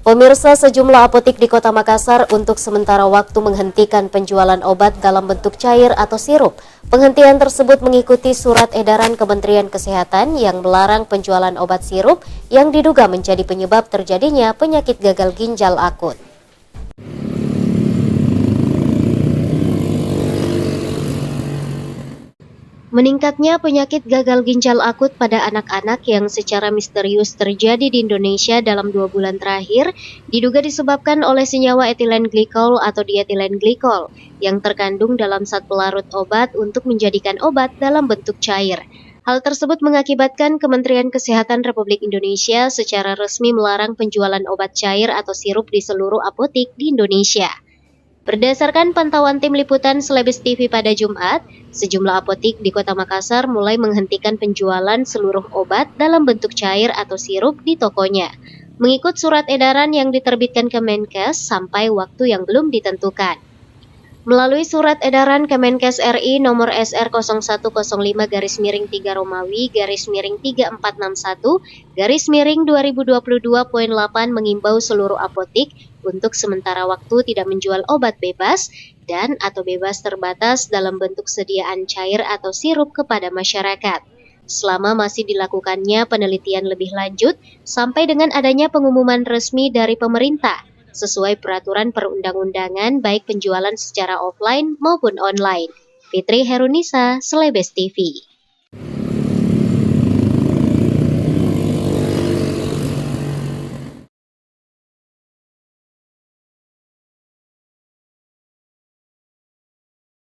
Pemirsa, sejumlah apotek di Kota Makassar untuk sementara waktu menghentikan penjualan obat dalam bentuk cair atau sirup. Penghentian tersebut mengikuti surat edaran Kementerian Kesehatan yang melarang penjualan obat sirup yang diduga menjadi penyebab terjadinya penyakit gagal ginjal akut. Meningkatnya penyakit gagal ginjal akut pada anak-anak yang secara misterius terjadi di Indonesia dalam 2 bulan terakhir diduga disebabkan oleh senyawa etilen glikol atau dietilen glikol yang terkandung dalam zat pelarut obat untuk menjadikan obat dalam bentuk cair. Hal tersebut mengakibatkan Kementerian Kesehatan Republik Indonesia secara resmi melarang penjualan obat cair atau sirup di seluruh apotek di Indonesia. Berdasarkan pantauan tim liputan Selebes TV pada Jumat, sejumlah apotek di Kota Makassar mulai menghentikan penjualan seluruh obat dalam bentuk cair atau sirup di tokonya, mengikut surat edaran yang diterbitkan Kemenkes sampai waktu yang belum ditentukan. Melalui surat edaran Kemenkes RI nomor SR 0105-3 Romawi-3461-2022.8 mengimbau seluruh apotek untuk sementara waktu tidak menjual obat bebas dan atau bebas terbatas dalam bentuk sediaan cair atau sirup kepada masyarakat. Selama masih dilakukannya penelitian lebih lanjut sampai dengan adanya pengumuman resmi dari pemerintah sesuai peraturan perundang-undangan baik penjualan secara offline maupun online. Fitri Herunisa, Selebes TV.